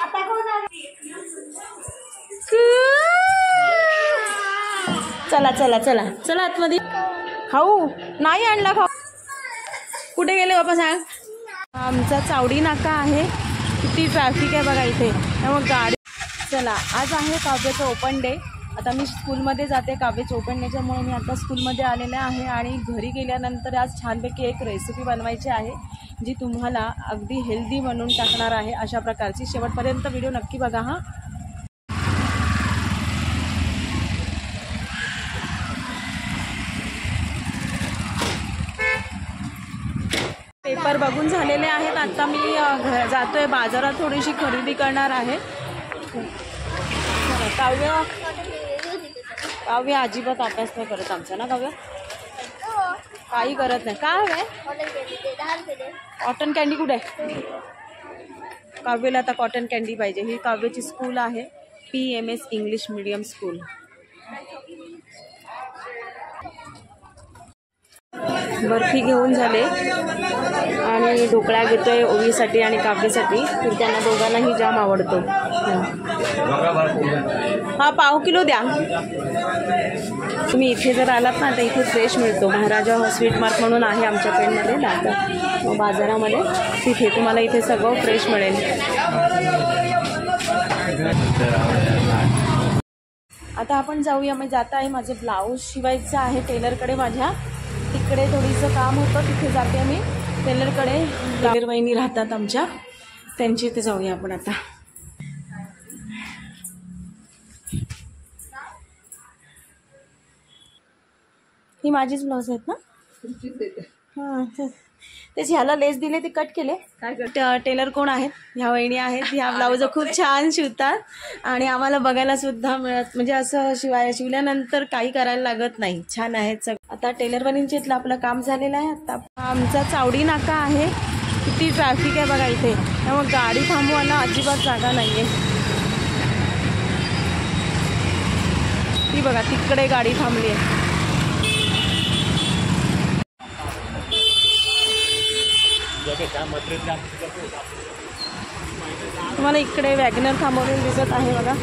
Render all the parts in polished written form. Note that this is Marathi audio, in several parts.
आता कोण आले? चला चला चला चला आतमध्ये. खाऊ नाही आणला खाऊ. कुठे गेले बाबा सांग. आमचा चावडी नाका आहे. किती ट्रॅफिक आहे बघा इथे. त्यामुळे गाडी. चला आज आहे काव्याचं ओपन डे. आता मी स्कूलमध्ये जाते. काव्याचं ओपन डेच्यामुळे मी आता स्कूलमध्ये आलेले आहे आणि घरी गेल्यानंतर आज छानपैकी एक रेसिपी बनवायची आहे जी तुम्हाला अगदी हेल्दी बनवून टाकणार आहे. अशा प्रकारची शेवटपर्यंत व्हिडिओ नक्की बघा हा. पेपर बघून झालेले आहेत. आता मी जातोय बाजारात. थोडीशी खरेदी करणार आहे. काव्य काव्य अजिबात अभ्यास नाही करत आमचा ना. काव्य काही करत नाही. काय हवंय? कॉटन कॅन्डी कुठे आहे? काव्यला आता कॉटन कॅन्डी पाहिजे. ही काव्याची स्कूल आहे. PMS English medium school. Barfi घेऊन झाले आणि ढोकळा घेतोय ओवीसाठी आणि काव्यासाठी. त्यांना दोघांनाही जाम आवडतो. हा पाव किलो द्या. तुम्ही इथे जर आलात ना तर इथे फ्रेश मिळतो. महाराजा स्वीट मार्ट म्हणून आहे आमच्या पेणमध्ये दाता बाजारामध्ये. तिथे तुम्हाला इथे सगळं फ्रेश मिळेल. आता आपण जाऊया. मी जात आहे. माझे ब्लाऊज शिवायचं आहे टेलरकडे माझ्या. तिकडे थोडीसं काम होतं. तिथे जाते मी टेलरकडे. टेलर वहिनी राहतात आमच्या. त्यांच्या इथे जाऊया आपण आता. ही माझीच ब्लाऊज आहेत ना. हां तेच. ह्याला लेस दिले ते कट केले. काय टेलर कोण आहेत? ह्या वहिनी आहेत. ह्या ब्लाऊज खूप छान शिवतात आणि आम्हाला बघायला सुद्धा मिळत. म्हणजे असं शिवल्यानंतर काही करायला लागत नाही. छान आहेत सगळं. आता टेलर वहिनींच्या इथलं आपलं काम झालेलं आहे. आता आमचा चावडी नाका आहे. किती ट्रॅफिक आहे बघा इथे. त्यामुळे गाडी थांबवायला अजिबात जागा नाही आहे. ती बघा तिकडे गाडी थांबली आहे. तुम्हाला इकडे वॅगनर थांबवलेलं दिसत आहे बघा.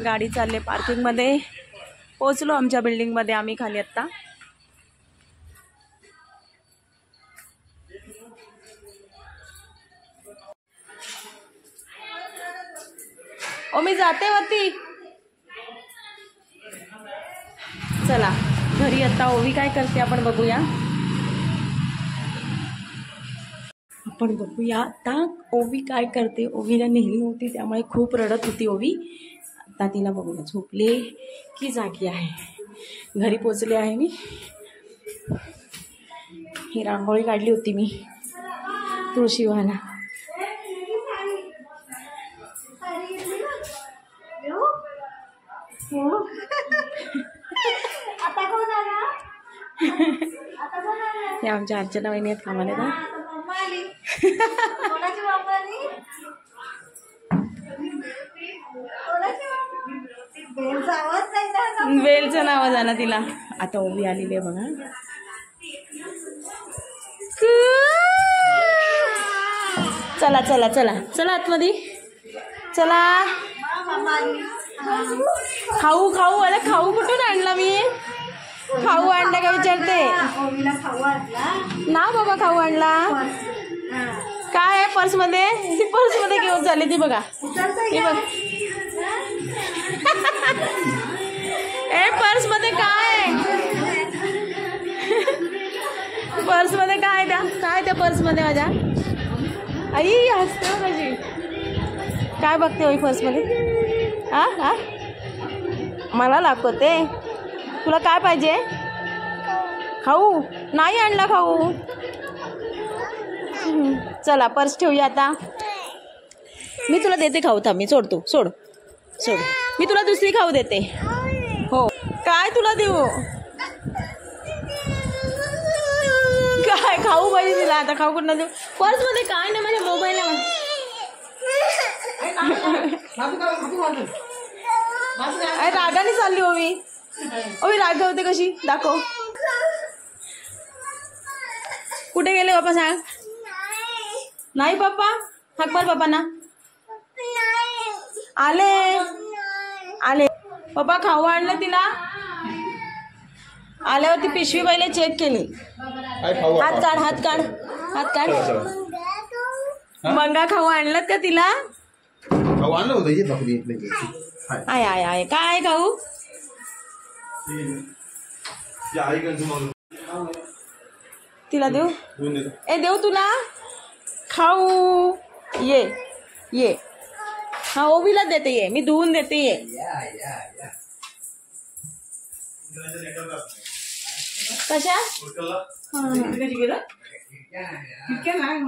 गाडी चालले पार्किंगमध्ये. पोहोचलो आमच्या बिल्डिंगमध्ये आम्ही खाली आत्ता. ओ मी जाते वरती. चला घरी आता ओवी काय करते आपण बघूया. आता ओवी काय करते. ओवीला नेली नव्हती त्यामुळे खूप रडत होती ओवी. आता तिला बघूया झोपले की जागी आहे. घरी पोचले आहे मी. ही रांगोळी काढली होती मी तुळशीवाला. आता कोण आला? हे आमच्या अर्चना वहिनी आहेत कामाला ना. बेलचं नाव झालं तिला. आता ओवी आलेली आहे बघा. चला चला चला चला आतमध्ये चला. खाऊ खाऊ. अरे खाऊ कुठून आणला मी? खाऊ आणला का विचारते ना बाबा. खाऊ आणला काय आहे पर्समध्ये? ती पर्समध्ये घेऊन चालली ती बघा. हे बघ ए पर्समध्ये काय आहे? पर्समध्ये काय त्या काय पर्समध्ये माझ्या? आई हसते हो कशी. काय बघते होई पर्समध्ये? हा हा मला दाखवते. तुला काय पाहिजे? खाऊ नाही आणला खाऊ. चला पर्स ठेवूया आता. मी तुला देते खाऊ. थांब मी सोड. तू सोड सोड. मी तुला दुसरी खाऊ देते. हो काय तुला देऊ? काय खाऊ पाहिजे तिला. आता खाऊ कुठं देऊ? पर्समध्ये काय नाही माझ्या मोबाईल. अरे रागाने चालली ओवी. ओवी रागवते कशी दाखव. कुठे गेले बाप्पा सांग. नाही पप्पा. हाक मार पप्पांना. आले आले. पप्पा खाऊ आणलं तिला. आल्यावरती पिशवी पहिले चेक केली. हात काढ हात काढ हात काढ. मंगा खाऊ आणलं का तिला. आय आय आय काय खाऊ. तिला देऊ. ए देऊ तुला खाऊ. ये ये. हा ओवीला देते ये. मी धुवून देते ये. कशा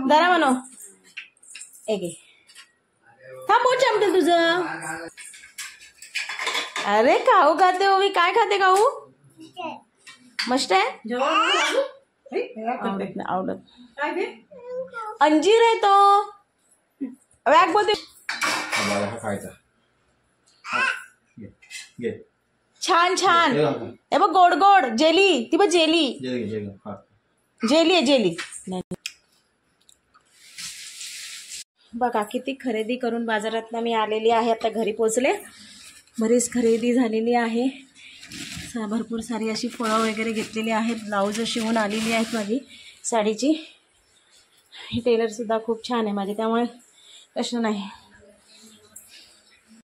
जरा म्हणो. एक हा मोठ चमटेल तुझं. अरे खाऊ खाते ओवी. काय खाते खाऊ. मस्त आहे. आवडत नाही आवडत. अंजीर आहे तो. वॅग बोलते. छान छान. हे बघ गोड गोड जेली. ती बघ जेली. जेली आहे जेली. बघा किती खरेदी करून बाजारात मी आलेली आहे. आता घरी पोचले. बरीच खरेदी झालेली आहे. भरपूर सारी अशी फळं वगैरे घेतलेली आहेत. ब्लाऊज शिवून आलेली आहेत माझी साडीची. ही टेलरसुद्धा खूप छान आहे माझी त्यामुळे प्रश्न नाही.